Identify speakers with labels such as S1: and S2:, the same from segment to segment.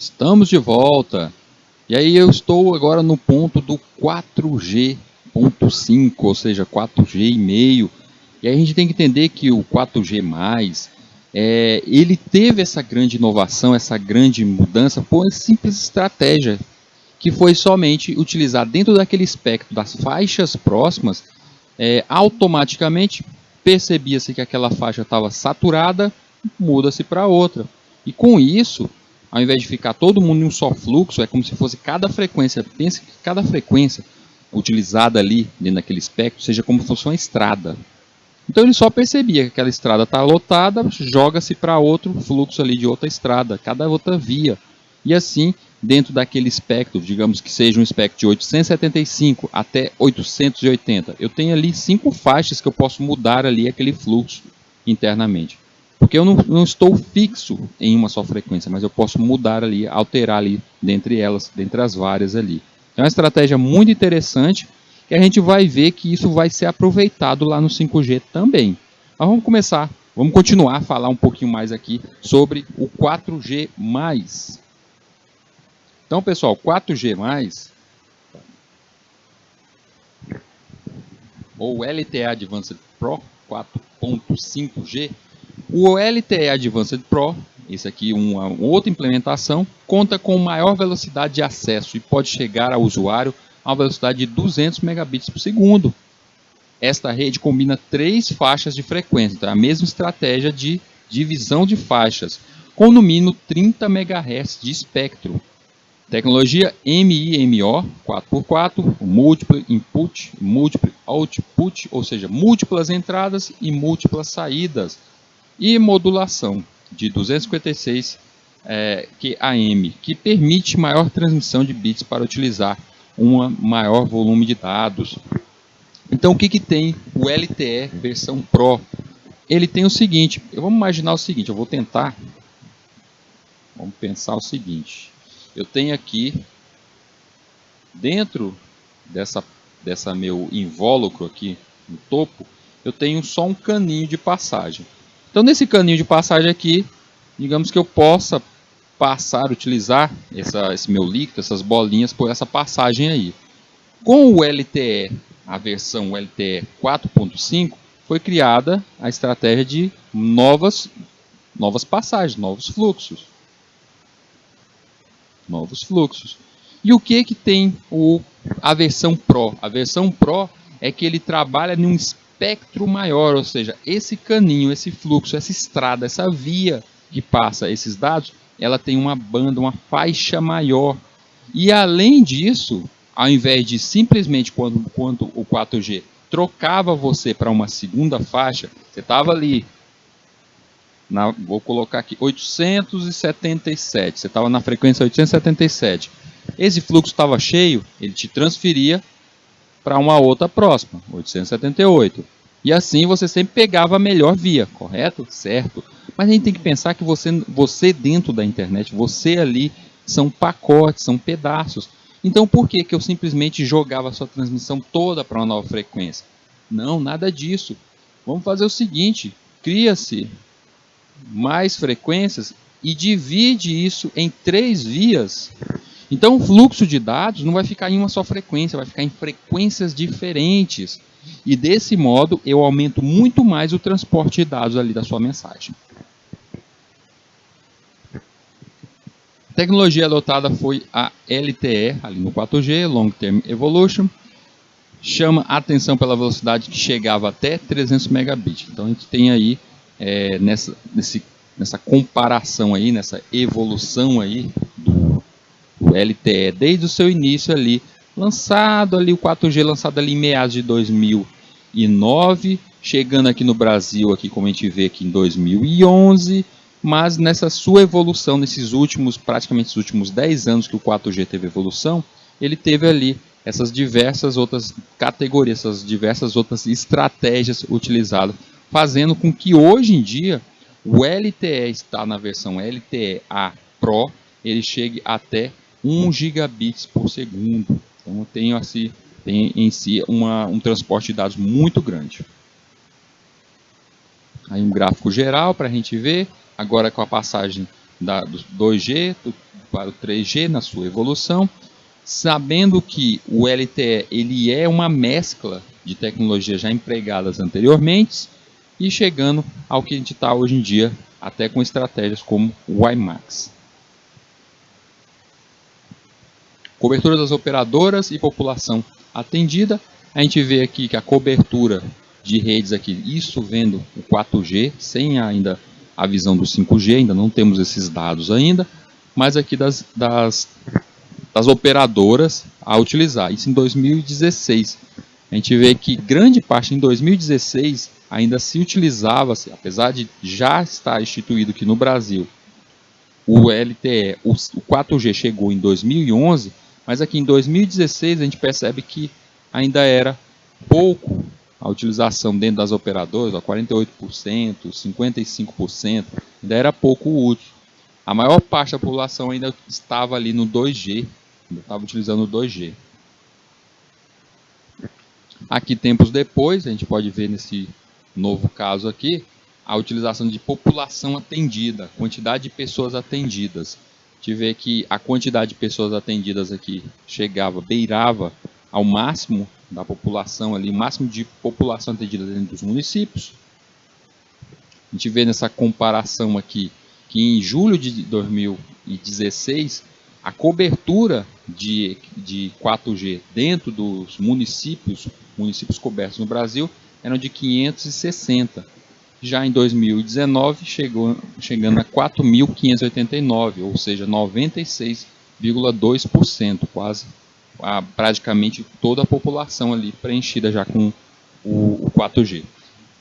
S1: Estamos de volta. E aí eu estou agora no ponto do 4G.5, ou seja, 4G e meio. E aí a gente tem que entender que o 4G+, ele teve essa grande inovação, essa grande mudança por uma simples estratégia, que foi somente utilizar dentro daquele espectro das faixas próximas, automaticamente percebia-se que aquela faixa estava saturada, muda-se para outra. E com isso, ao invés de ficar todo mundo em um só fluxo, é como se fosse cada frequência, pense que cada frequência utilizada ali dentro daquele espectro seja como se fosse uma estrada. Então ele só percebia que aquela estrada está lotada, joga-se para outro fluxo ali de outra estrada, cada outra via. E assim, dentro daquele espectro, digamos que seja um espectro de 875 até 880, eu tenho ali 5 faixas que eu posso mudar ali aquele fluxo internamente. Porque eu não estou fixo em uma só frequência, mas eu posso mudar ali, alterar ali dentre elas, dentre as várias ali. É uma estratégia muito interessante, que a gente vai ver que isso vai ser aproveitado lá no 5G também. Mas vamos continuar a falar um pouquinho mais aqui sobre o 4G+. Então, pessoal, 4G+, ou LTE Advanced Pro 4.5G, o LTE Advanced Pro, esse aqui uma outra implementação, conta com maior velocidade de acesso e pode chegar ao usuário a uma velocidade de 200 megabits por segundo. Esta rede combina 3 faixas de frequência, então é a mesma estratégia de divisão de faixas, com no mínimo 30 MHz de espectro. Tecnologia MIMO 4x4, Multiple Input, Multiple Output, ou seja, múltiplas entradas e múltiplas saídas. E modulação de 256 QAM, que permite maior transmissão de bits para utilizar um maior volume de dados. Então, o que tem o LTE versão Pro? Ele tem o seguinte, vamos imaginar o seguinte, vamos pensar o seguinte. Eu tenho aqui, dentro dessa meu invólucro aqui no topo, eu tenho só um caninho de passagem. Então, nesse caninho de passagem aqui, digamos que eu possa utilizar esse meu líquido, essas bolinhas, por essa passagem aí. Com o LTE, a versão LTE 4.5, foi criada a estratégia de novas passagens, novos fluxos. E o que tem a versão Pro? A versão Pro é que ele trabalha num espectro maior, ou seja, esse caninho, esse fluxo, essa estrada, essa via que passa esses dados, ela tem uma banda, uma faixa maior. E além disso, ao invés de simplesmente quando o 4G trocava você para uma segunda faixa, você estava ali, vou colocar aqui, 877, você estava na frequência 877. Esse fluxo estava cheio, ele te transferia para uma outra próxima, 878. E assim você sempre pegava a melhor via, correto? Certo. Mas a gente tem que pensar que você dentro da internet, você ali, são pacotes, são pedaços. Então por que eu simplesmente jogava a sua transmissão toda para uma nova frequência? Não, nada disso. Vamos fazer o seguinte, cria-se mais frequências e divide isso em 3 vias. Então o fluxo de dados não vai ficar em uma só frequência, vai ficar em frequências diferentes. E desse modo eu aumento muito mais o transporte de dados ali da sua mensagem. A tecnologia adotada foi a LTE, ali no 4G, Long Term Evolution. Chama a atenção pela velocidade que chegava até 300 megabits. Então a gente tem aí, nessa comparação aí, nessa evolução aí do LTE, desde o seu início ali, lançado ali, o 4G lançado ali em meados de 2009, chegando aqui no Brasil, aqui como a gente vê aqui em 2011, mas nessa sua evolução, praticamente esses últimos 10 anos que o 4G teve evolução, ele teve ali essas diversas outras categorias, essas diversas outras estratégias utilizadas, fazendo com que hoje em dia o LTE está na versão LTE-A Pro, ele chegue até 1 gigabits por segundo. Então tem em si um transporte de dados muito grande. Aí um gráfico geral para a gente ver, agora com a passagem do 2G para o 3G na sua evolução, sabendo que o LTE ele é uma mescla de tecnologias já empregadas anteriormente e chegando ao que a gente está hoje em dia, até com estratégias como o WiMAX. Cobertura das operadoras e população atendida. A gente vê aqui que a cobertura de redes aqui, isso vendo o 4G, sem ainda a visão do 5G, ainda não temos esses dados ainda, mas aqui das operadoras a utilizar. Isso em 2016. A gente vê que grande parte em 2016 ainda se utilizava, apesar de já estar instituído aqui no Brasil, o LTE, o 4G chegou em 2011, mas aqui em 2016 a gente percebe que ainda era pouco a utilização dentro das operadoras, 48%, 55%, ainda era pouco útil. A maior parte da população ainda estava ali no 2G, ainda estava utilizando o 2G. Aqui, tempos depois, a gente pode ver nesse novo caso aqui, a utilização de população atendida, quantidade de pessoas atendidas. A gente vê que a quantidade de pessoas atendidas aqui beirava ao máximo da população ali, o máximo de população atendida dentro dos municípios. A gente vê nessa comparação aqui que em julho de 2016 a cobertura de 4G dentro dos municípios cobertos no Brasil eram de 560. Já em 2019 chegando a 4.589, ou seja, 96,2%, quase praticamente toda a população ali preenchida já com o 4G.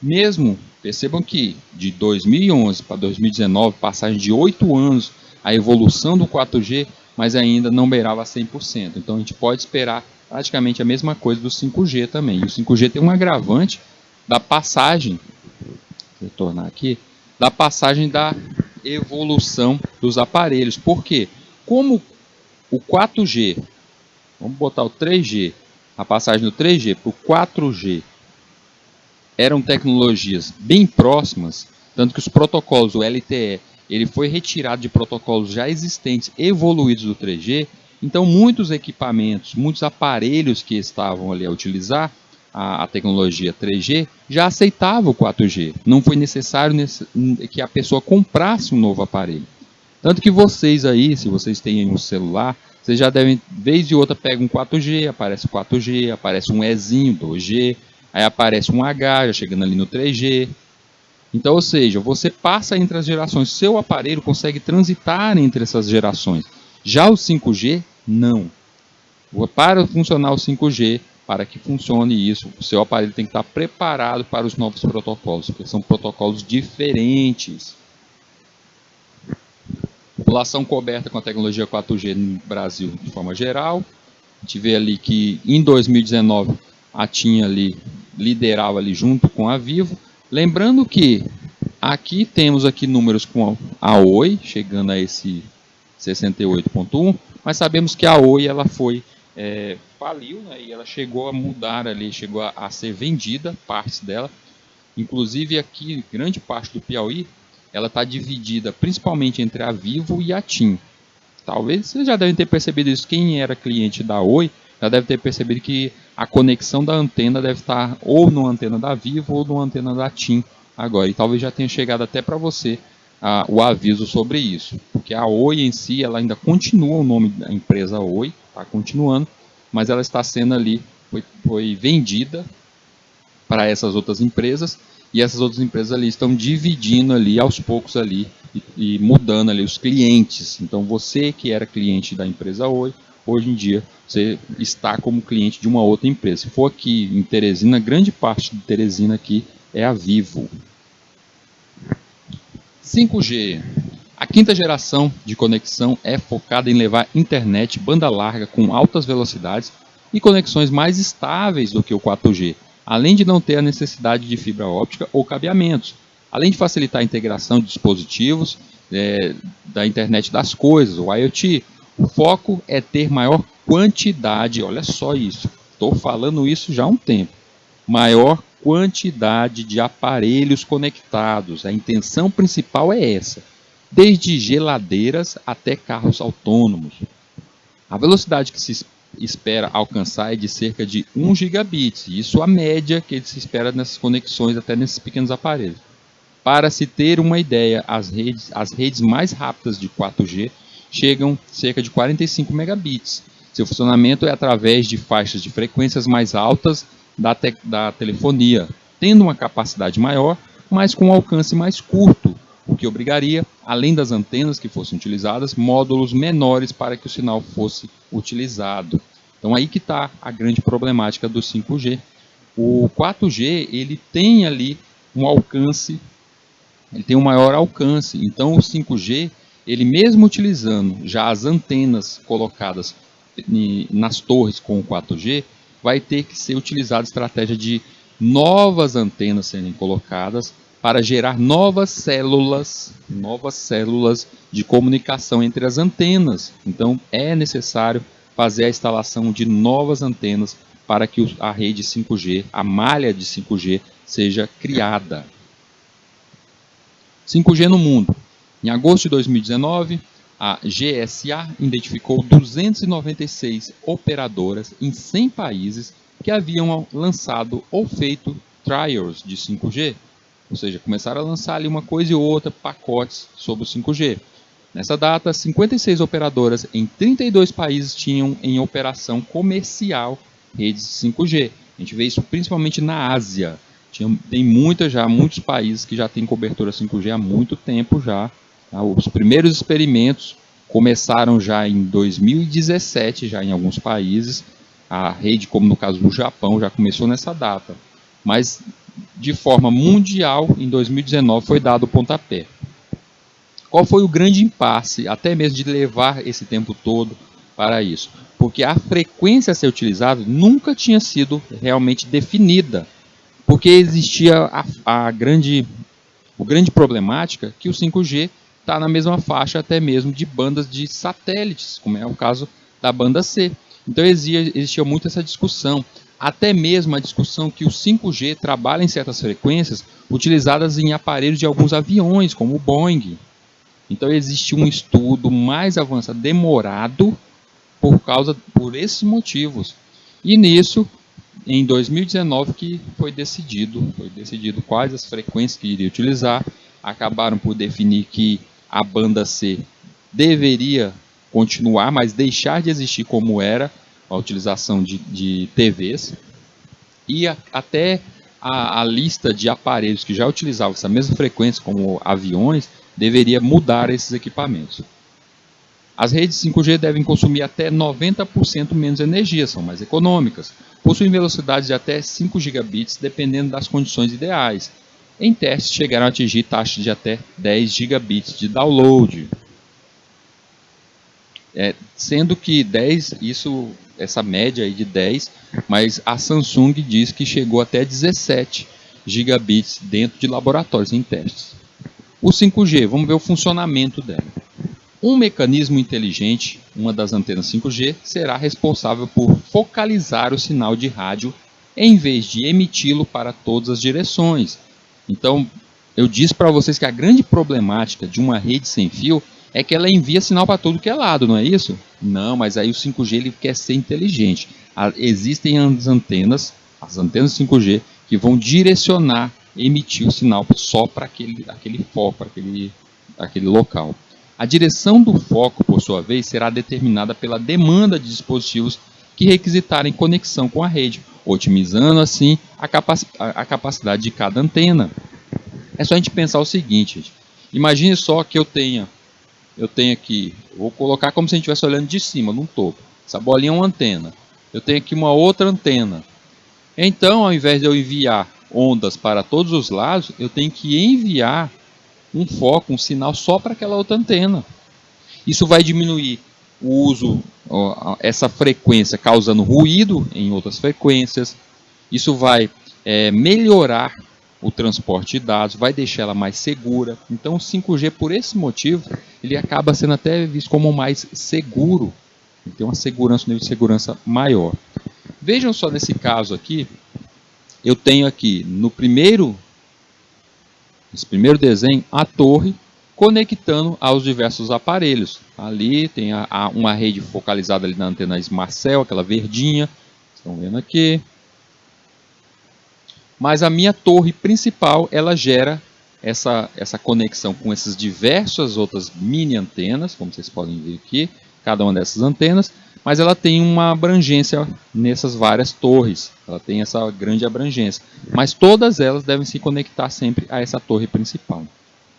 S1: Mesmo, percebam que de 2011 para 2019, passagem de 8 anos, a evolução do 4G, mas ainda não beirava 100%. Então a gente pode esperar praticamente a mesma coisa do 5G também. E o 5G tem um agravante da passagem, vou retornar aqui, da passagem da evolução dos aparelhos. Por quê? Como o 4G, vamos botar o 3G, a passagem do 3G para o 4G, eram tecnologias bem próximas, tanto que os protocolos, o LTE, ele foi retirado de protocolos já existentes, evoluídos do 3G, então muitos equipamentos, muitos aparelhos que estavam ali a utilizar a tecnologia 3G, já aceitavam o 4G. Não foi necessário que a pessoa comprasse um novo aparelho. Tanto que vocês aí, se vocês têm um celular, vocês já devem, vez de outra, pegam um 4G, aparece 4G, aparece um Ezinho, 2G, aí aparece um H, já chegando ali no 3G. Então, ou seja, você passa entre as gerações, seu aparelho consegue transitar entre essas gerações. Já o 5G, não. Para funcionar o 5G, para que funcione isso, o seu aparelho tem que estar preparado para os novos protocolos, porque são protocolos diferentes. População coberta com a tecnologia 4G no Brasil de forma geral. A gente vê ali que em 2019 a TIM ali liderava ali junto com a Vivo. Lembrando que aqui temos aqui números com a Oi, chegando a esse 68,1, mas sabemos que a Oi ela faliu, né, e ela chegou a mudar ali, chegou a ser vendida, partes dela. Inclusive aqui, grande parte do Piauí, ela está dividida principalmente entre a Vivo e a TIM. Talvez vocês já devem ter percebido isso, quem era cliente da Oi, já deve ter percebido que a conexão da antena deve estar ou numa antena da Vivo ou numa antena da TIM agora. E talvez já tenha chegado até para você o aviso sobre isso. Porque a Oi em si, ela ainda continua o nome da empresa Oi, está continuando, mas ela está sendo ali, foi vendida para essas outras empresas, e essas outras empresas ali estão dividindo ali aos poucos ali e mudando ali os clientes. Então você que era cliente da empresa Oi, hoje em dia você está como cliente de uma outra empresa. Se for aqui em Teresina, grande parte de Teresina aqui é a Vivo. 5G. A quinta geração de conexão é focada em levar internet banda larga com altas velocidades e conexões mais estáveis do que o 4G, além de não ter a necessidade de fibra óptica ou cabeamentos, além de facilitar a integração de dispositivos da internet das coisas, o IoT. O foco é ter maior quantidade, olha só isso, estou falando isso já há um tempo, maior quantidade de aparelhos conectados. A intenção principal é essa. desde geladeiras até carros autônomos. A velocidade que se espera alcançar é de cerca de 1 gigabit, isso a média que se espera nessas conexões, até nesses pequenos aparelhos. Para se ter uma ideia, as redes mais rápidas de 4G chegam a cerca de 45 megabits. Seu funcionamento é através de faixas de frequências mais altas da telefonia, tendo uma capacidade maior, mas com um alcance mais curto, o que obrigaria, além das antenas que fossem utilizadas, módulos menores para que o sinal fosse utilizado. Então aí que está a grande problemática do 5G. O 4G ele tem ali um alcance, ele tem um maior alcance. Então o 5G, ele mesmo utilizando já as antenas colocadas nas torres com o 4G, vai ter que ser utilizada a estratégia de novas antenas serem colocadas para gerar novas células de comunicação entre as antenas. Então é necessário fazer a instalação de novas antenas para que a rede 5G, a malha de 5G, seja criada. 5G no mundo. Em agosto de 2019, a GSA identificou 296 operadoras em 100 países que haviam lançado ou feito trials de 5G, ou seja, começaram a lançar ali uma coisa e outra, pacotes sobre o 5G. Nessa data, 56 operadoras em 32 países tinham em operação comercial redes de 5G. A gente vê isso principalmente na Ásia. Tem muitos países que já têm cobertura 5G há muito tempo já. Os primeiros experimentos começaram já em 2017, já em alguns países. A rede, como no caso do Japão, já começou nessa data. Mas, de forma mundial, em 2019 foi dado o pontapé. Qual foi o grande impasse, até mesmo de levar esse tempo todo para isso? Porque a frequência a ser utilizada nunca tinha sido realmente definida. Porque existia a grande problemática que o 5G está na mesma faixa até mesmo de bandas de satélites, como é o caso da banda C. Então existia muito essa discussão, até mesmo a discussão que o 5G trabalha em certas frequências utilizadas em aparelhos de alguns aviões, como o Boeing. Então existe um estudo mais avançado, demorado, por esses motivos. E nisso, em 2019 que foi decidido quais as frequências que iria utilizar. Acabaram por definir que a banda C deveria continuar, mas deixar de existir como era a utilização de TVs. E até a lista de aparelhos que já utilizavam essa mesma frequência, como aviões, deveria mudar esses equipamentos. As redes 5G devem consumir até 90% menos energia, são mais econômicas. Possuem velocidades de até 5 gigabits, dependendo das condições ideais. Em testes, chegaram a atingir taxas de até 10 gigabits de download. Sendo que 10, essa média aí de 10, mas a Samsung diz que chegou até 17 gigabits dentro de laboratórios em testes. O 5G, vamos ver o funcionamento dela. Um mecanismo inteligente, uma das antenas 5G, será responsável por focalizar o sinal de rádio em vez de emiti-lo para todas as direções. Então, eu disse para vocês que a grande problemática de uma rede sem fio é que ela envia sinal para tudo que é lado, não é isso? Não, mas aí o 5G ele quer ser inteligente. Existem as antenas 5G, que vão direcionar, emitir o sinal só para aquele foco, para aquele local. A direção do foco, por sua vez, será determinada pela demanda de dispositivos que requisitarem conexão com a rede, otimizando assim a capacidade de cada antena. É só a gente pensar o seguinte, gente. Imagine só que eu tenho aqui, vou colocar como se a gente estivesse olhando de cima, num topo. Essa bolinha é uma antena. Eu tenho aqui uma outra antena. Então, ao invés de eu enviar ondas para todos os lados, eu tenho que enviar um foco, um sinal só para aquela outra antena. Isso vai diminuir o uso, essa frequência causando ruído em outras frequências. Isso vai melhorar o transporte de dados, vai deixar ela mais segura. Então o 5G, por esse motivo, ele acaba sendo até visto como mais seguro. Ele tem uma segurança, um nível de segurança maior. Vejam só nesse caso aqui, eu tenho aqui nesse primeiro desenho a torre conectando aos diversos aparelhos. Ali tem uma rede focalizada ali na antena Smartcell, aquela verdinha, estão vendo aqui. Mas a minha torre principal, ela gera essa conexão com essas diversas outras mini antenas, como vocês podem ver aqui, cada uma dessas antenas, mas ela tem uma abrangência nessas várias torres, ela tem essa grande abrangência, mas todas elas devem se conectar sempre a essa torre principal.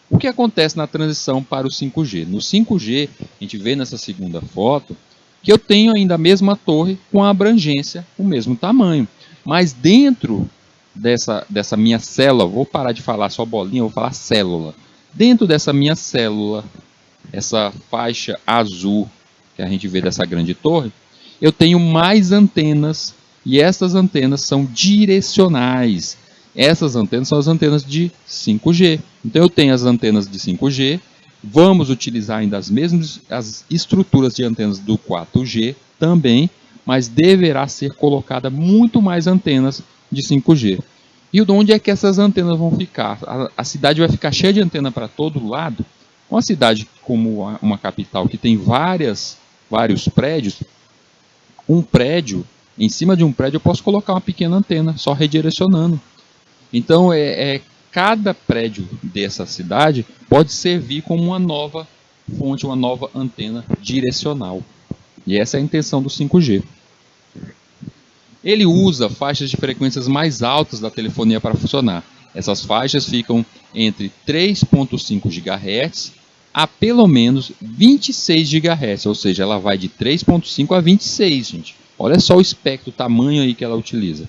S1: O que acontece na transição para o 5G? No 5G, a gente vê nessa segunda foto, que eu tenho ainda a mesma torre com a abrangência, o mesmo tamanho, mas dentro dessa minha célula, vou parar de falar só bolinha, vou falar célula. Dentro dessa minha célula, essa faixa azul que a gente vê dessa grande torre, eu tenho mais antenas e essas antenas são direcionais. Essas antenas são as antenas de 5G. Então eu tenho as antenas de 5G, vamos utilizar ainda as estruturas de antenas do 4G também, mas deverá ser colocada muito mais antenas de 5G. E onde é que essas antenas vão ficar? A cidade vai ficar cheia de antena para todo lado? Uma cidade como uma capital que tem vários prédios, um prédio, em cima de um prédio eu posso colocar uma pequena antena, só redirecionando. Então, cada prédio dessa cidade pode servir como uma nova fonte, uma nova antena direcional. E essa é a intenção do 5G. Ele usa faixas de frequências mais altas da telefonia para funcionar. Essas faixas ficam entre 3.5 GHz a pelo menos 26 GHz, ou seja, ela vai de 3.5 a 26, gente. Olha só o espectro, o tamanho aí que ela utiliza.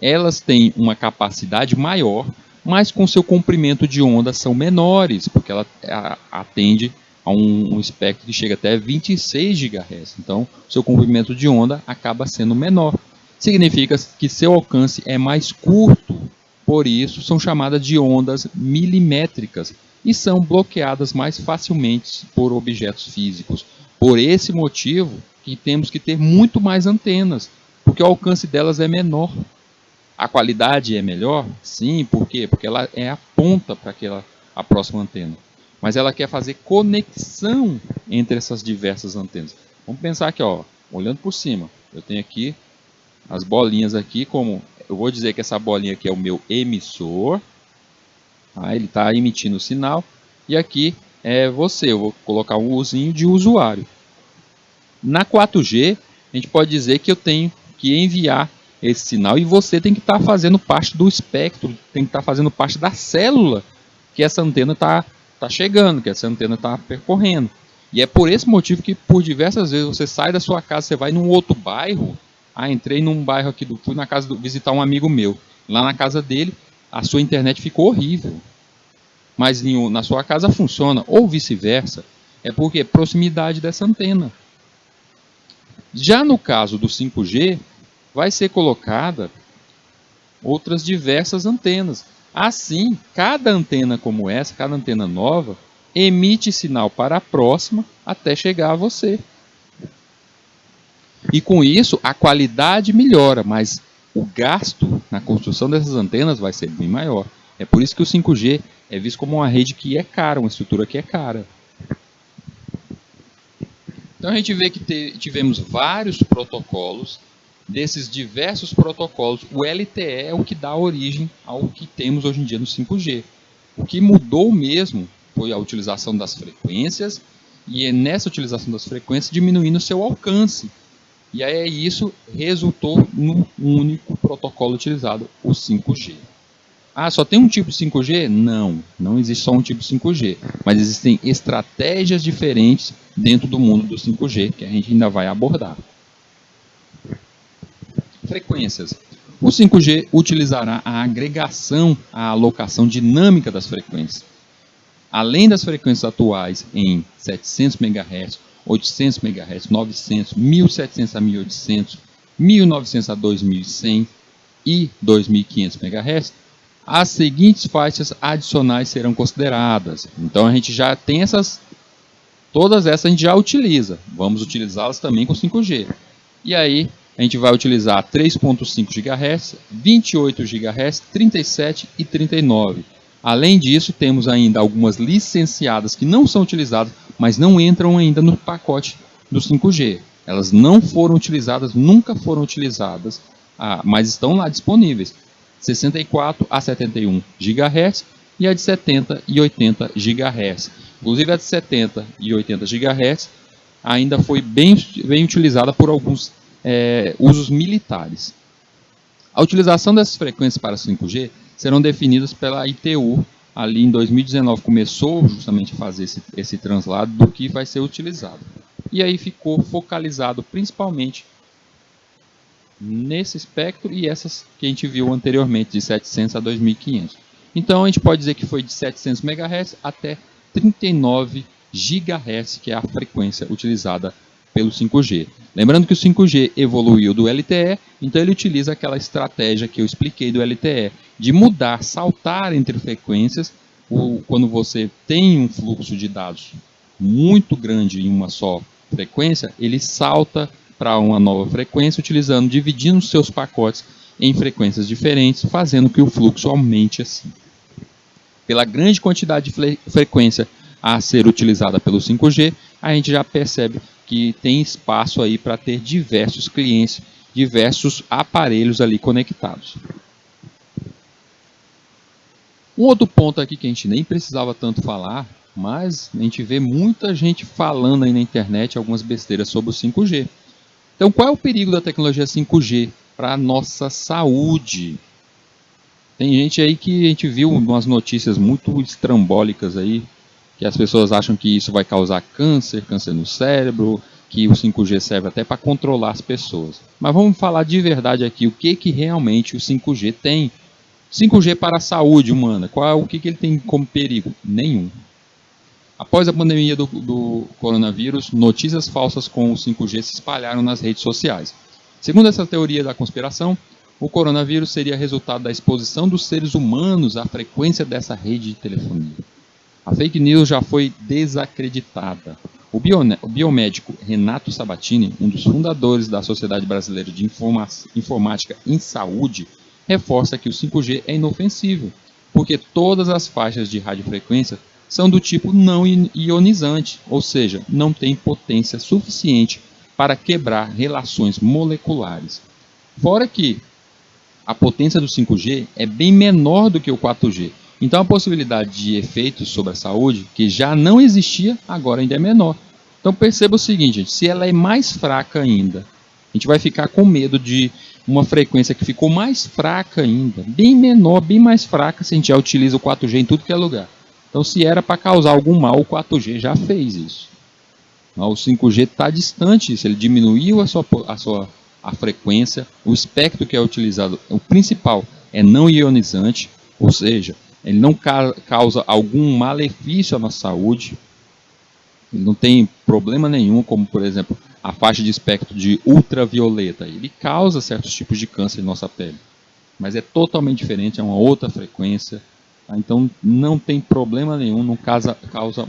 S1: Elas têm uma capacidade maior, mas com seu comprimento de onda são menores, porque ela atende a um espectro que chega até 26 GHz. Então, seu comprimento de onda acaba sendo menor. Significa que seu alcance é mais curto, por isso são chamadas de ondas milimétricas e são bloqueadas mais facilmente por objetos físicos. Por esse motivo que temos que ter muito mais antenas, porque o alcance delas é menor. A qualidade é melhor? Sim, por quê? Porque ela é a ponta para a próxima antena. Mas ela quer fazer conexão entre essas diversas antenas. Vamos pensar aqui, ó, olhando por cima. Eu tenho aqui as bolinhas aqui, como eu vou dizer que essa bolinha aqui é o meu emissor. Ele está emitindo o sinal. E aqui é você, eu vou colocar um Uzinho de usuário. Na 4G, a gente pode dizer que eu tenho que enviar esse sinal e você tem que estar fazendo parte do espectro, tem que estar fazendo parte da célula que essa antena está chegando, que essa antena está percorrendo. E é por esse motivo que por diversas vezes você sai da sua casa, você vai num outro bairro. Entrei num bairro aqui, fui na casa visitar um amigo meu. Lá na casa dele, a sua internet ficou horrível. Mas na sua casa funciona, ou vice-versa. É porque é proximidade dessa antena. Já no caso do 5G, vai ser colocada outras diversas antenas. Assim, cada antena como essa, cada antena nova, emite sinal para a próxima até chegar a você. E com isso, a qualidade melhora, mas o gasto na construção dessas antenas vai ser bem maior. É por isso que o 5G é visto como uma rede que é cara, uma estrutura que é cara. Então a gente vê que tivemos vários protocolos. Desses diversos protocolos, o LTE é o que dá origem ao que temos hoje em dia no 5G. O que mudou mesmo foi a utilização das frequências, e é nessa utilização das frequências diminuindo seu alcance. E aí isso resultou num único protocolo utilizado, o 5G. Só tem um tipo de 5G? Não existe só um tipo de 5G, mas existem estratégias diferentes dentro do mundo do 5G que a gente ainda vai abordar. Frequências. O 5G utilizará a agregação, a alocação dinâmica das frequências. Além das frequências atuais em 700 MHz, 800 MHz, 900, 1700 a 1800, 1900 a 2100 e 2500 MHz, as seguintes faixas adicionais serão consideradas. Então a gente já tem todas essas a gente já utiliza. Vamos utilizá-las também com 5G. E aí a gente vai utilizar 3.5 GHz, 28 GHz, 37 e 39. Além disso, temos ainda algumas licenciadas que não são utilizadas, mas não entram ainda no pacote do 5G. Elas não foram utilizadas, nunca foram utilizadas, mas estão lá disponíveis. 64 a 71 GHz e a de 70 e 80 GHz. Inclusive a de 70 e 80 GHz ainda foi bem utilizada por alguns usos militares. A utilização dessas frequências para 5G serão definidas pela ITU. Ali em 2019 começou justamente a fazer esse translado do que vai ser utilizado. E aí ficou focalizado principalmente nesse espectro e essas que a gente viu anteriormente, de 700 a 2500. Então a gente pode dizer que foi de 700 MHz até 39 GHz, que é a frequência utilizada pelo 5G. Lembrando que o 5G evoluiu do LTE, então ele utiliza aquela estratégia que eu expliquei do LTE, de mudar, saltar entre frequências. Quando você tem um fluxo de dados muito grande em uma só frequência, ele salta para uma nova frequência, dividindo os seus pacotes em frequências diferentes, fazendo que o fluxo aumente assim. Pela grande quantidade de frequência a ser utilizada pelo 5G, a gente já percebe que tem espaço aí para ter diversos clientes, diversos aparelhos ali conectados. Um outro ponto aqui que a gente nem precisava tanto falar, mas a gente vê muita gente falando aí na internet algumas besteiras sobre o 5G. Então, qual é o perigo da tecnologia 5G para a nossa saúde? Tem gente aí que a gente viu umas notícias muito estrambólicas aí, que as pessoas acham que isso vai causar câncer no cérebro, que o 5G serve até para controlar as pessoas. Mas vamos falar de verdade aqui, o que realmente o 5G tem. 5G para a saúde humana, o que ele tem como perigo? Nenhum. Após a pandemia do coronavírus, notícias falsas com o 5G se espalharam nas redes sociais. Segundo essa teoria da conspiração, o coronavírus seria resultado da exposição dos seres humanos à frequência dessa rede de telefonia. A fake news já foi desacreditada. O biomédico Renato Sabatini, um dos fundadores da Sociedade Brasileira de Informática em Saúde, reforça que o 5G é inofensivo, porque todas as faixas de radiofrequência são do tipo não ionizante, ou seja, não tem potência suficiente para quebrar relações moleculares. Fora que a potência do 5G é bem menor do que o 4G, então a possibilidade de efeitos sobre a saúde, que já não existia, agora ainda é menor. Então perceba o seguinte, gente, se ela é mais fraca ainda, a gente vai ficar com medo de uma frequência que ficou mais fraca ainda, bem menor, bem mais fraca, se a gente já utiliza o 4G em tudo que é lugar. Então, se era para causar algum mal, o 4G já fez isso. O 5G está distante disso, ele diminuiu a frequência, o espectro que é utilizado, o principal é não ionizante, ou seja, ele não causa algum malefício à nossa saúde, ele não tem problema nenhum, como por exemplo a faixa de espectro de ultravioleta, ele causa certos tipos de câncer em nossa pele, mas é totalmente diferente, é uma outra frequência, tá? Então não tem problema nenhum, não causa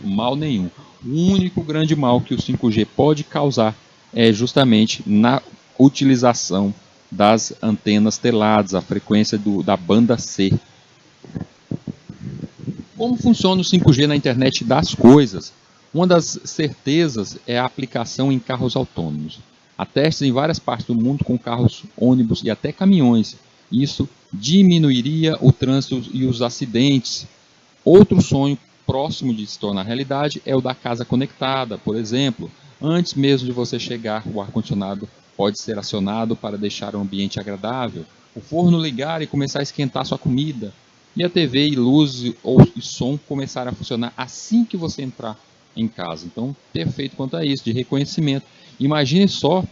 S1: mal nenhum. O único grande mal que o 5G pode causar é justamente na utilização das antenas teladas, a frequência da banda C. Como funciona o 5G na internet das coisas? Uma das certezas é a aplicação em carros autônomos. Há testes em várias partes do mundo com carros, ônibus e até caminhões. Isso diminuiria o trânsito e os acidentes. Outro sonho próximo de se tornar realidade é o da casa conectada. Por exemplo, antes mesmo de você chegar, o ar-condicionado pode ser acionado para deixar o ambiente agradável. O forno ligar e começar a esquentar sua comida. E a TV e luz e som começarem a funcionar assim que você entrar em casa. Então, perfeito quanto a isso, de reconhecimento. Imagine só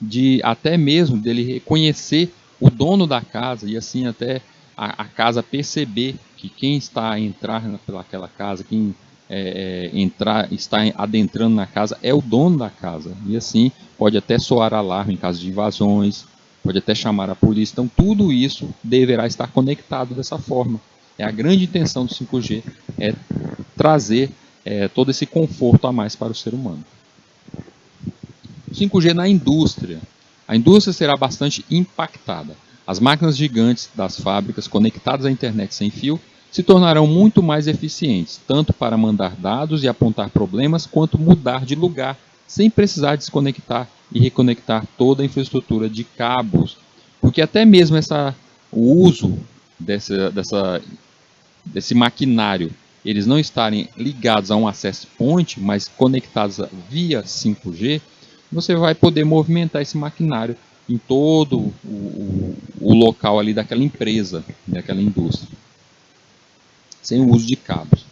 S1: de até mesmo dele reconhecer o dono da casa e assim até a casa perceber que quem está a entrar pelaquela casa, quem está adentrando na casa é o dono da casa. E assim pode até soar alarme em caso de invasões, pode até chamar a polícia. Então tudo isso deverá estar conectado dessa forma. A grande intenção do 5G é trazer todo esse conforto a mais para o ser humano. 5G na indústria. A indústria será bastante impactada. As máquinas gigantes das fábricas conectadas à internet sem fio se tornarão muito mais eficientes, tanto para mandar dados e apontar problemas, quanto mudar de lugar, sem precisar desconectar e reconectar toda a infraestrutura de cabos. Porque até mesmo o uso desse maquinário, eles não estarem ligados a um access point, mas conectados via 5G, você vai poder movimentar esse maquinário em todo o local ali daquela empresa, daquela indústria, sem o uso de cabos.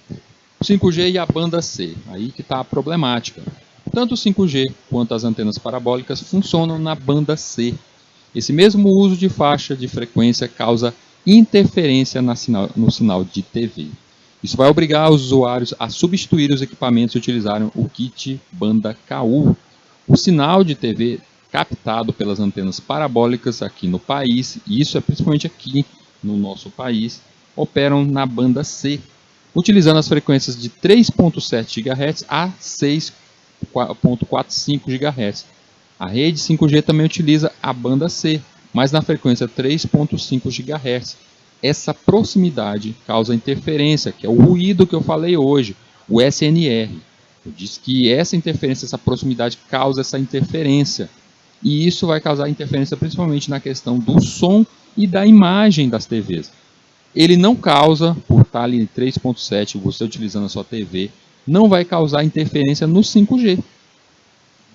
S1: O 5G e a banda C, aí que está a problemática. Tanto o 5G quanto as antenas parabólicas funcionam na banda C. Esse mesmo uso de faixa de frequência causa interferência no sinal de TV. Isso vai obrigar os usuários a substituir os equipamentos e utilizarem o kit banda KU. O sinal de TV captado pelas antenas parabólicas aqui no país, e isso é principalmente aqui no nosso país, operam na banda C, utilizando as frequências de 3.7 GHz a 6.45 GHz. A rede 5G também utiliza a banda C, mas na frequência 3.5 GHz. Essa proximidade causa interferência, que é o ruído que eu falei hoje, o SNR. Eu disse que essa interferência, essa proximidade causa essa interferência. E isso vai causar interferência principalmente na questão do som e da imagem das TVs. Ele não causa, por estar ali em 3.7, você utilizando a sua TV, não vai causar interferência no 5G. O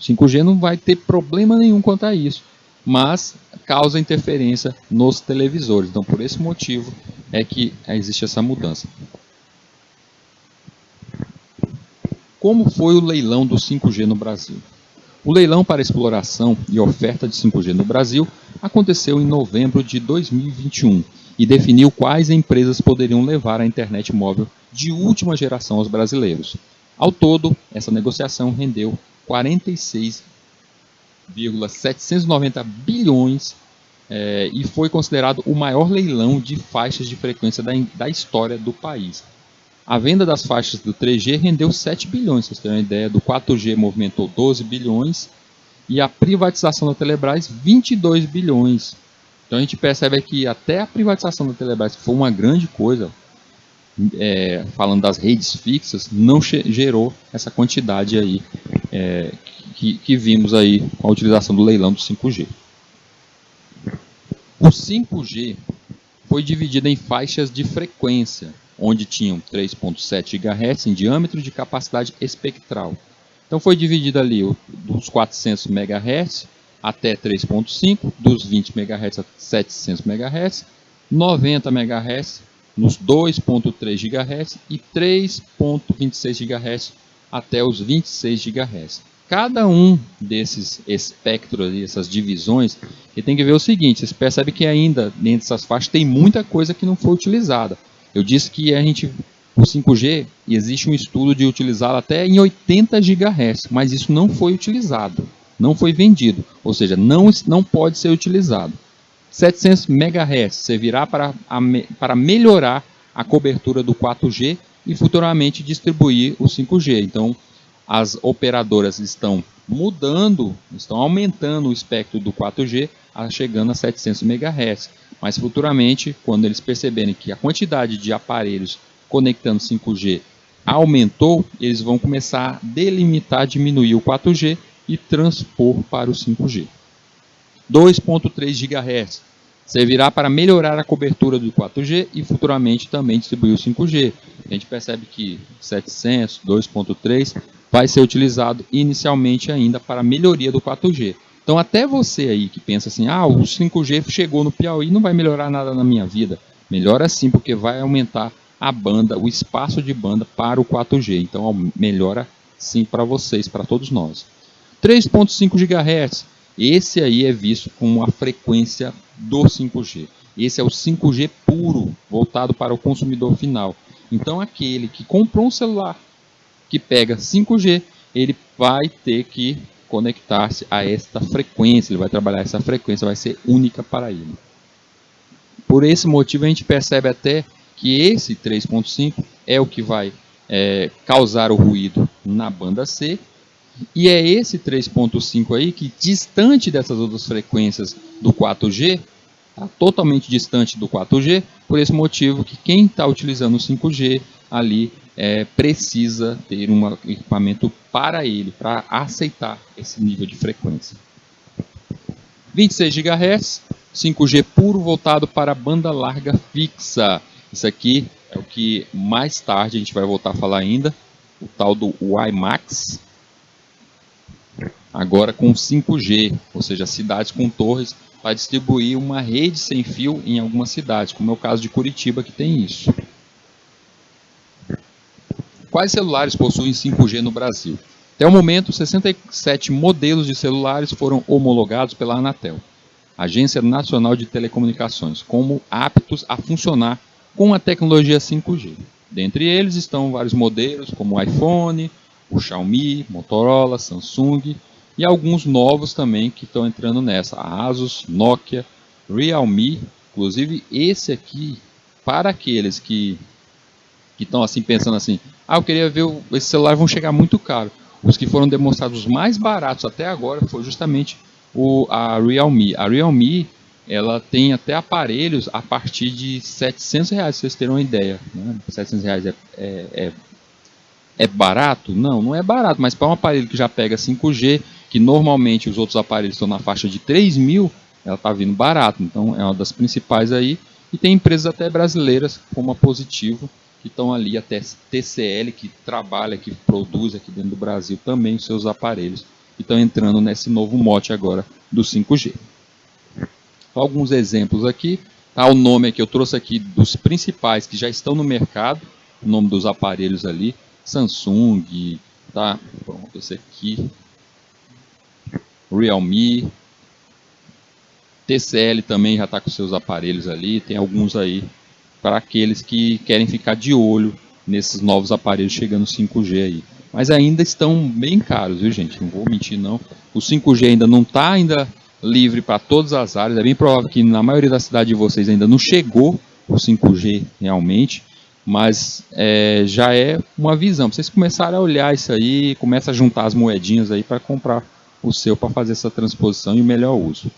S1: 5G não vai ter problema nenhum quanto a isso, mas causa interferência nos televisores. Então, por esse motivo é que existe essa mudança. Como foi o leilão do 5G no Brasil? O leilão para exploração e oferta de 5G no Brasil aconteceu em novembro de 2021 e definiu quais empresas poderiam levar a internet móvel de última geração aos brasileiros. Ao todo, essa negociação rendeu 46,790 bilhões e foi considerado o maior leilão de faixas de frequência da história do país. A venda das faixas do 3G rendeu 7 bilhões, vocês terem uma ideia, do 4G movimentou 12 bilhões e a privatização da Telebrás 22 bilhões. Então a gente percebe que até a privatização da Telebrás, que foi uma grande coisa, falando das redes fixas, não gerou essa quantidade aí que vimos aí com a utilização do leilão do 5G. O 5G foi dividido em faixas de frequência, onde tinham 3.7 GHz em diâmetro de capacidade espectral. Então foi dividido ali dos 400 MHz até 3.5, dos 20 MHz a 700 MHz, 90 MHz nos 2.3 GHz e 3.26 GHz até os 26 GHz. Cada um desses espectros, essas divisões, você tem que ver o seguinte, vocês percebem que ainda dentro dessas faixas tem muita coisa que não foi utilizada. Eu disse que o 5G, existe um estudo de utilizá-lo até em 80 GHz, mas isso não foi utilizado, não foi vendido, ou seja, não pode ser utilizado. 700 MHz servirá para melhorar a cobertura do 4G e futuramente distribuir o 5G. Então, as operadoras estão aumentando o espectro do 4G, chegando a 700 MHz. Mas futuramente, quando eles perceberem que a quantidade de aparelhos conectando 5G aumentou, eles vão começar a delimitar, diminuir o 4G e transpor para o 5G. 2.3 GHz servirá para melhorar a cobertura do 4G e futuramente também distribuir o 5G. A gente percebe que 700, 2.3 vai ser utilizado inicialmente ainda para a melhoria do 4G. Então até você aí que pensa assim, o 5G chegou no Piauí e não vai melhorar nada na minha vida. Melhora sim, porque vai aumentar a banda, o espaço de banda para o 4G. Então melhora sim para vocês, para todos nós. 3.5 GHz, esse aí é visto como a frequência do 5G. Esse é o 5G puro, voltado para o consumidor final. Então aquele que comprou um celular que pega 5G, ele vai ter que conectar-se a esta frequência, ele vai trabalhar essa frequência, vai ser única para ele. Por esse motivo a gente percebe até que esse 3.5 é o que vai causar o ruído na banda C, e é esse 3.5 aí que, distante dessas outras frequências do 4G, está totalmente distante do 4G, por esse motivo que quem está utilizando o 5G ali precisa ter um equipamento para ele, para aceitar esse nível de frequência. 26 GHz, 5G puro voltado para banda larga fixa. Isso aqui é o que mais tarde a gente vai voltar a falar ainda, o tal do WiMAX, agora com 5G, ou seja, cidades com torres para distribuir uma rede sem fio em algumas cidades, como é o caso de Curitiba, que tem isso. Quais celulares possuem 5G no Brasil? Até o momento, 67 modelos de celulares foram homologados pela Anatel, Agência Nacional de Telecomunicações, como aptos a funcionar com a tecnologia 5G. Dentre eles estão vários modelos, como o iPhone, o Xiaomi, Motorola, Samsung e alguns novos também que estão entrando nessa, a Asus, Nokia, Realme. Inclusive esse aqui, para aqueles que estão assim pensando assim, eu queria ver, esses celulares vão chegar muito caro. Os que foram demonstrados mais baratos até agora foi justamente a Realme. A Realme, ela tem até aparelhos a partir de R$700, pra vocês terem uma ideia. Né? R$700 é barato? Não, não é barato, mas para um aparelho que já pega 5G, que normalmente os outros aparelhos estão na faixa de 3.000, ela está vindo barato. Então é uma das principais aí. E tem empresas até brasileiras, como a Positivo, que estão ali, até TCL, que trabalha, que produz aqui dentro do Brasil também os seus aparelhos, que estão entrando nesse novo mote agora do 5G. Então, alguns exemplos aqui, tá, o nome aqui eu trouxe aqui dos principais que já estão no mercado, o nome dos aparelhos ali, Samsung, tá, pronto, esse aqui, Realme, TCL também já está com seus aparelhos ali, tem alguns aí para aqueles que querem ficar de olho nesses novos aparelhos chegando 5G aí. Mas ainda estão bem caros, viu, gente? Não vou mentir, não. O 5G ainda não está livre para todas as áreas. É bem provável que na maioria da cidade de vocês ainda não chegou o 5G realmente. Mas já é uma visão. Vocês começarem a olhar isso aí, começam a juntar as moedinhas aí para comprar o seu, para fazer essa transposição e o melhor uso.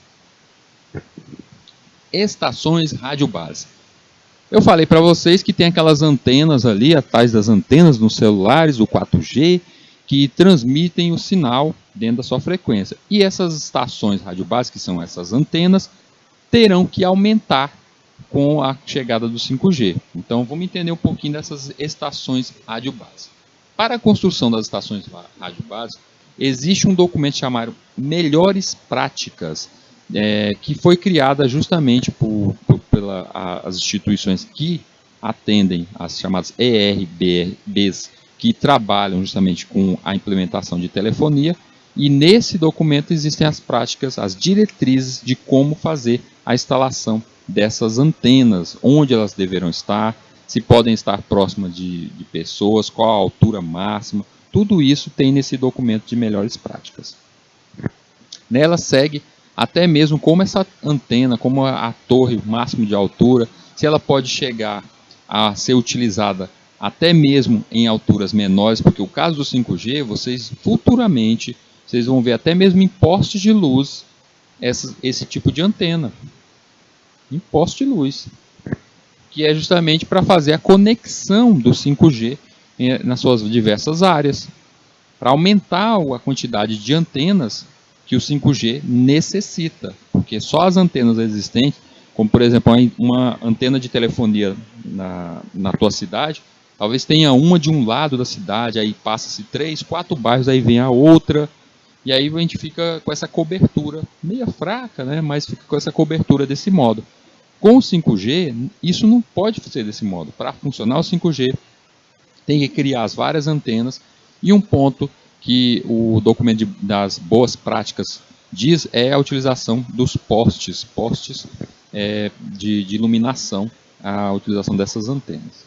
S1: Estações rádio base. Eu falei para vocês que tem aquelas antenas ali, atrás das antenas nos celulares, o 4G, que transmitem o sinal dentro da sua frequência. E essas estações rádio base, que são essas antenas, terão que aumentar com a chegada do 5G. Então vamos entender um pouquinho dessas estações rádio base. Para a construção das estações rádio base, existe um documento chamado Melhores Práticas, que foi criada justamente pelas instituições que atendem, as chamadas ERBs, que trabalham justamente com a implementação de telefonia, e nesse documento existem as práticas, as diretrizes de como fazer a instalação dessas antenas, onde elas deverão estar, se podem estar próximas de pessoas, qual a altura máxima, tudo isso tem nesse documento de melhores práticas. Nela segue até mesmo como essa antena, como a torre, o máximo de altura, se ela pode chegar a ser utilizada até mesmo em alturas menores, porque o caso do 5G, vocês futuramente, vocês vão ver até mesmo em postes de luz, esse tipo de antena, em poste de luz, que é justamente para fazer a conexão do 5G nas suas diversas áreas, para aumentar a quantidade de antenas que o 5G necessita, porque só as antenas existentes, como por exemplo uma antena de telefonia na tua cidade, talvez tenha uma de um lado da cidade, aí passa-se 3, 4 bairros, aí vem a outra, e aí a gente fica com essa cobertura, meia fraca, né, mas fica com essa cobertura desse modo. Com o 5G, isso não pode ser desse modo. Para funcionar o 5G, tem que criar as várias antenas, e um ponto que o documento das boas práticas diz é a utilização dos postes de iluminação, a utilização dessas antenas.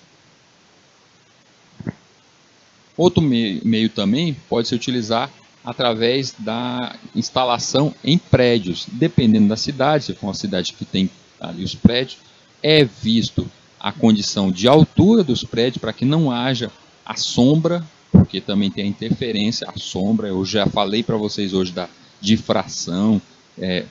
S1: Outro meio também pode se utilizar através da instalação em prédios. Dependendo da cidade, se for uma cidade que tem ali os prédios, é visto a condição de altura dos prédios para que não haja a sombra, porque também tem a interferência, a sombra. Eu já falei para vocês hoje da difração,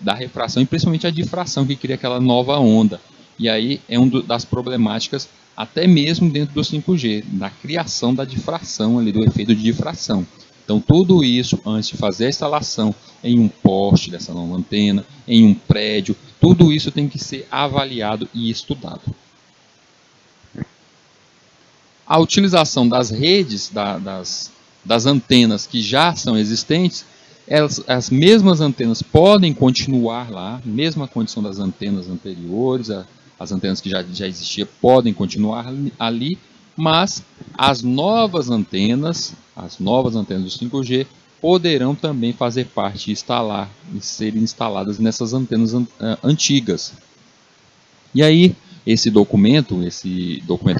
S1: da refração e principalmente a difração, que cria aquela nova onda. E aí é uma das problemáticas até mesmo dentro do 5G, da criação da difração ali, do efeito de difração. Então tudo isso, antes de fazer a instalação em um poste dessa nova antena, em um prédio, tudo isso tem que ser avaliado e estudado. A utilização das redes, das antenas que já são existentes, as mesmas antenas podem continuar lá, mesma condição das antenas anteriores, as antenas que já existiam podem continuar ali, mas as novas antenas do 5G, poderão também fazer parte e serem instaladas nessas antenas antigas. E aí, esse documento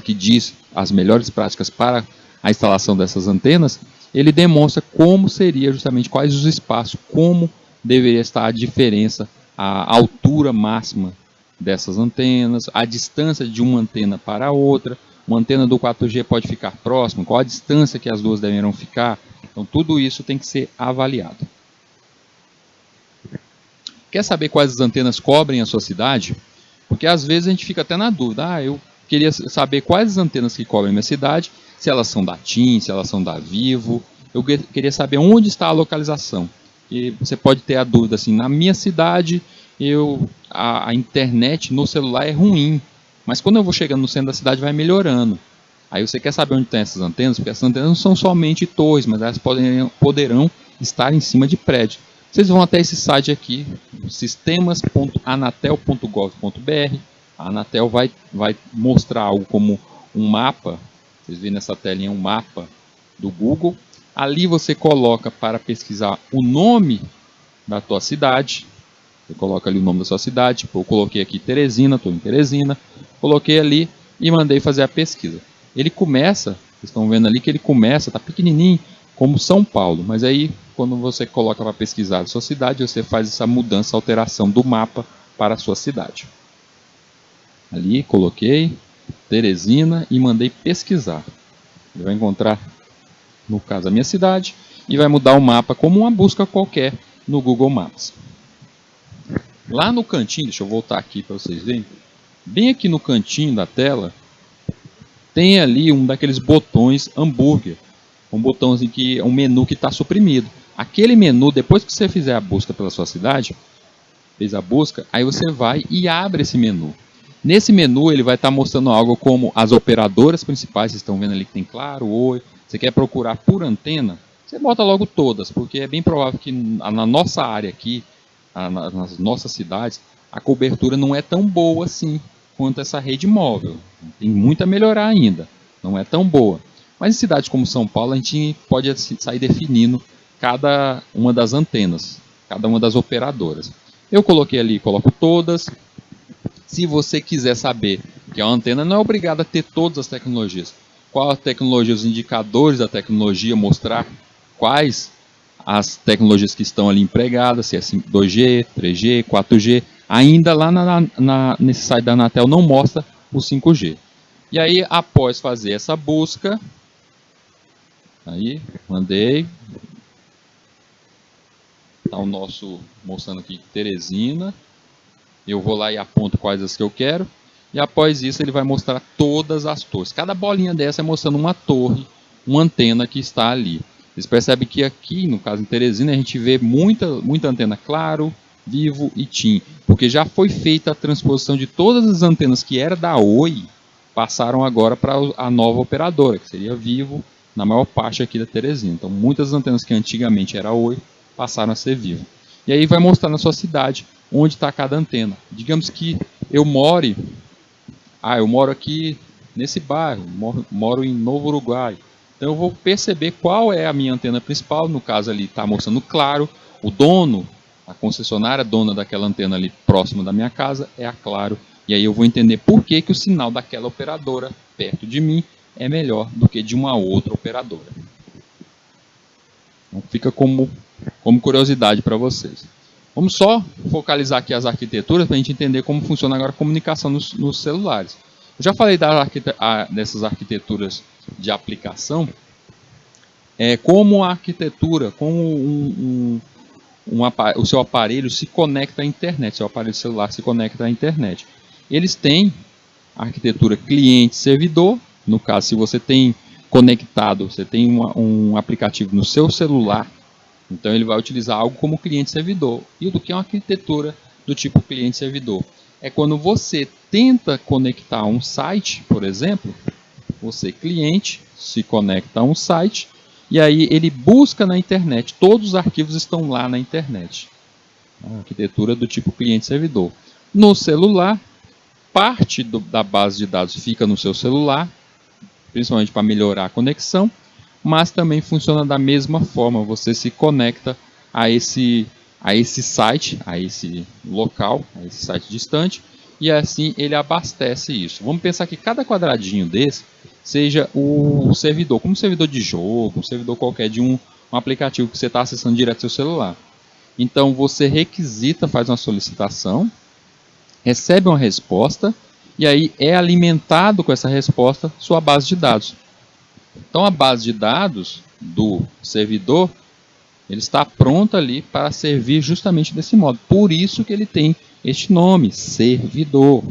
S1: que diz as melhores práticas para a instalação dessas antenas, ele demonstra como seria justamente, quais os espaços, como deveria estar a diferença, a altura máxima dessas antenas, a distância de uma antena para a outra, uma antena do 4G pode ficar próxima, qual a distância que as duas deverão ficar. Então tudo isso tem que ser avaliado. Quer saber quais as antenas cobrem a sua cidade? Porque às vezes a gente fica até na dúvida, eu queria saber quais as antenas que cobrem a minha cidade, se elas são da TIM, se elas são da Vivo, eu queria saber onde está a localização. E você pode ter a dúvida assim, na minha cidade a internet no celular é ruim, mas quando eu vou chegando no centro da cidade vai melhorando. Aí você quer saber onde tem essas antenas, porque essas antenas não são somente torres, mas elas poderão estar em cima de prédios. Vocês vão até esse site aqui, sistemas.anatel.gov.br. A Anatel vai mostrar algo como um mapa. Vocês veem nessa telinha um mapa do Google. Ali você coloca para pesquisar o nome da tua cidade. Você coloca ali o nome da sua cidade. Tipo, eu coloquei aqui Teresina, estou em Teresina. Coloquei ali e mandei fazer a pesquisa. Ele começa, vocês estão vendo ali que ele começa, está pequenininho, como São Paulo. Mas aí, quando você coloca para pesquisar a sua cidade, você faz essa mudança, alteração do mapa para a sua cidade. Ali, coloquei Teresina e mandei pesquisar. Ele vai encontrar, no caso, a minha cidade e vai mudar o mapa como uma busca qualquer no Google Maps. Lá no cantinho, deixa eu voltar aqui para vocês verem, bem aqui no cantinho da tela, tem ali um daqueles botões hambúrguer, um botãozinho que é um menu que está suprimido. Aquele menu, depois que você fizer a busca pela sua cidade, fez a busca, aí você vai e abre esse menu. Nesse menu ele vai estar mostrando algo como as operadoras principais, vocês estão vendo ali que tem Claro, Oi. Você quer procurar por antena, você bota logo todas, porque é bem provável que na nossa área aqui, nas nossas cidades, a cobertura não é tão boa assim quanto essa rede móvel. Tem muito a melhorar ainda, não é tão boa. Mas em cidades como São Paulo, a gente pode sair definindo cada uma das antenas, cada uma das operadoras. Eu coloquei ali, coloco todas. Se você quiser saber que a antena não é obrigada a ter todas as tecnologias, qual a tecnologia, os indicadores da tecnologia, mostrar quais as tecnologias que estão ali empregadas, se é 2G, 3G, 4G, ainda lá nesse site da Anatel não mostra o 5G. E aí, após fazer essa busca, aí mandei, está o nosso mostrando aqui Teresina. Eu vou lá e aponto quais as que eu quero. E após isso ele vai mostrar todas as torres. Cada bolinha dessa é mostrando uma torre, uma antena que está ali. Vocês percebem que aqui, no caso em Teresina, a gente vê muita antena Claro, Vivo e TIM. Porque já foi feita a transposição de todas as antenas que era da Oi, passaram agora para a nova operadora, que seria Vivo, na maior parte aqui da Teresina. Então muitas antenas que antigamente era Oi, passaram a ser Vivo. E aí vai mostrar na sua cidade onde está cada antena. Digamos que eu moro aqui nesse bairro, moro em Novo Uruguai. Então eu vou perceber qual é a minha antena principal. No caso ali está mostrando Claro. O dono, a concessionária dona daquela antena ali próxima da minha casa é a Claro. E aí eu vou entender por que o sinal daquela operadora perto de mim é melhor do que de uma outra operadora. Então fica como curiosidade para vocês. Vamos só focalizar aqui as arquiteturas para a gente entender como funciona agora a comunicação nos celulares. Eu já falei dessas arquiteturas de aplicação, como a arquitetura, como o seu aparelho se conecta à internet, seu aparelho celular se conecta à internet. Eles têm a arquitetura cliente-servidor. No caso, se você tem conectado, você tem um aplicativo no seu celular, então ele vai utilizar algo como cliente-servidor. E o que é uma arquitetura do tipo cliente-servidor? É quando você tenta conectar um site, por exemplo, você cliente se conecta a um site e aí ele busca na internet, todos os arquivos estão lá na internet. A arquitetura do tipo cliente-servidor. No celular, parte da base de dados fica no seu celular, principalmente para melhorar a conexão, mas também funciona da mesma forma, você se conecta a esse site, a esse local, a esse site distante, e assim ele abastece isso. Vamos pensar que cada quadradinho desse seja o servidor, como um servidor de jogo, um servidor qualquer de um aplicativo que você está acessando direto do seu celular. Então você requisita, faz uma solicitação, recebe uma resposta, e aí é alimentado com essa resposta sua base de dados. Então a base de dados do servidor ele está pronta ali para servir justamente desse modo. Por isso que ele tem este nome, servidor.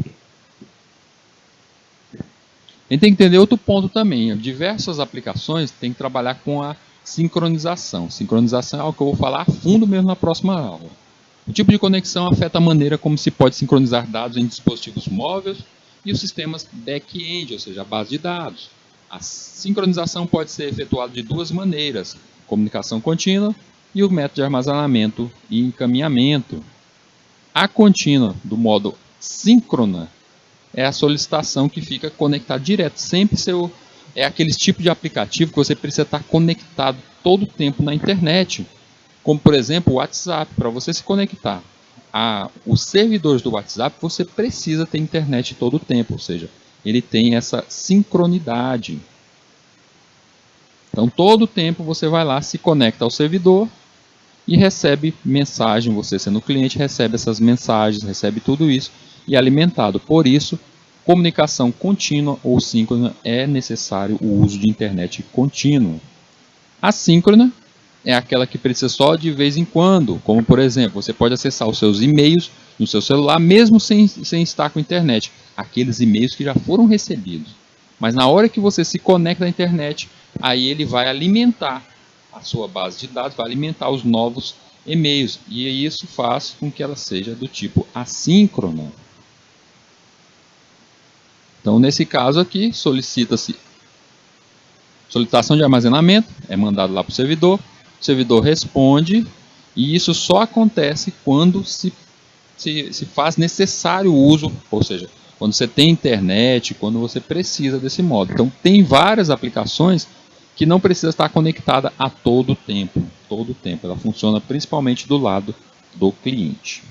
S1: A gente tem que entender outro ponto também. Diversas aplicações têm que trabalhar com a sincronização. Sincronização é algo que eu vou falar a fundo mesmo na próxima aula. O tipo de conexão afeta a maneira como se pode sincronizar dados em dispositivos móveis e os sistemas back-end, ou seja, a base de dados. A sincronização pode ser efetuada de duas maneiras, comunicação contínua e o método de armazenamento e encaminhamento. A contínua, do modo síncrona, é a solicitação que fica conectada direto. Sempre é aquele tipo de aplicativo que você precisa estar conectado todo o tempo na internet. Como, por exemplo, o WhatsApp. Para você se conectar os servidores do WhatsApp, você precisa ter internet todo o tempo. Ou seja, ele tem essa sincronidade. Então, todo o tempo você vai lá, se conecta ao servidor e recebe mensagem. Você, sendo cliente, recebe essas mensagens, recebe tudo isso e é alimentado. Por isso, comunicação contínua ou síncrona é necessário o uso de internet contínuo. Assíncrona é aquela que precisa só de vez em quando, como por exemplo, você pode acessar os seus e-mails no seu celular mesmo sem estar com internet, aqueles e-mails que já foram recebidos. Mas na hora que você se conecta à internet, aí ele vai alimentar a sua base de dados, vai alimentar os novos e-mails, e isso faz com que ela seja do tipo assíncrona. Então, nesse caso aqui, solicita-se solicitação de armazenamento, é mandado lá para o servidor responde, e isso só acontece quando se faz necessário o uso, ou seja, quando você tem internet, quando você precisa desse modo. Então, tem várias aplicações que não precisa estar conectada a todo tempo. Ela funciona principalmente do lado do cliente.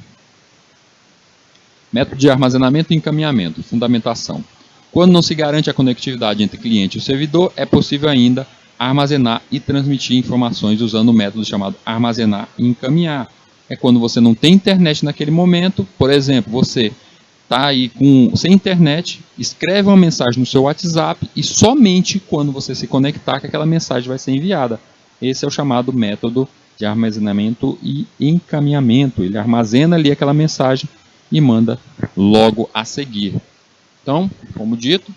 S1: Método de armazenamento e encaminhamento, fundamentação. Quando não se garante a conectividade entre cliente e o servidor, é possível ainda armazenar e transmitir informações usando o método chamado armazenar e encaminhar. É quando você não tem internet naquele momento, por exemplo, você está aí sem internet, escreve uma mensagem no seu WhatsApp e somente quando você se conectar que aquela mensagem vai ser enviada. Esse é o chamado método de armazenamento e encaminhamento. Ele armazena ali aquela mensagem e manda logo a seguir. Então, como dito,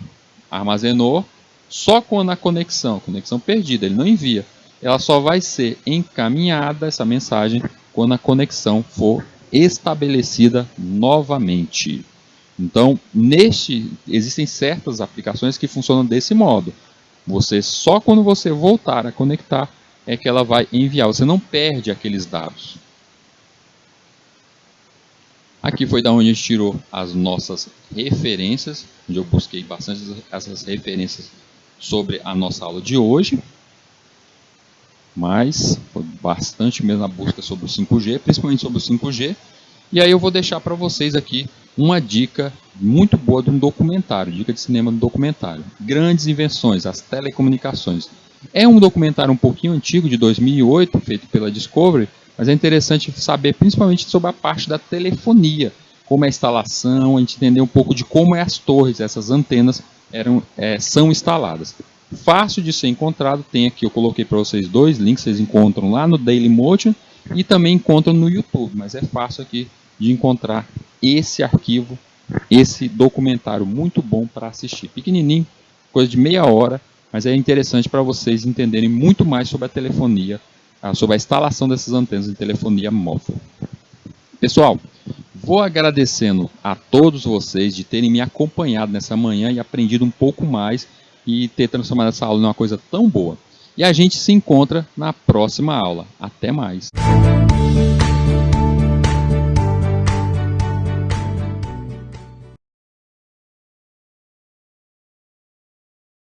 S1: armazenou só quando a conexão perdida, ele não envia. Ela só vai ser encaminhada, essa mensagem, quando a conexão for estabelecida novamente. Então, existem certas aplicações que funcionam desse modo. Só quando você voltar a conectar é que ela vai enviar. Você não perde aqueles dados. Aqui foi da onde a gente tirou as nossas referências, onde eu busquei bastante essas referências sobre a nossa aula de hoje. Mas foi bastante mesmo a busca sobre o 5G, principalmente sobre o 5G. E aí eu vou deixar para vocês aqui uma dica muito boa de um documentário, dica de cinema do documentário. Grandes Invenções, as Telecomunicações. É um documentário um pouquinho antigo, de 2008, feito pela Discovery, mas é interessante saber principalmente sobre a parte da telefonia, como é a instalação, a gente entender um pouco de como as torres, essas antenas são instaladas. Fácil de ser encontrado, tem aqui, eu coloquei para vocês dois links, vocês encontram lá no Dailymotion e também encontram no YouTube, mas é fácil aqui de encontrar esse arquivo, esse documentário muito bom para assistir. Pequenininho, coisa de meia hora, mas é interessante para vocês entenderem muito mais sobre a telefonia, sobre a instalação dessas antenas de telefonia móvel. Pessoal, vou agradecendo a todos vocês de terem me acompanhado nessa manhã e aprendido um pouco mais e ter transformado essa aula em uma coisa tão boa. E a gente se encontra na próxima aula. Até mais!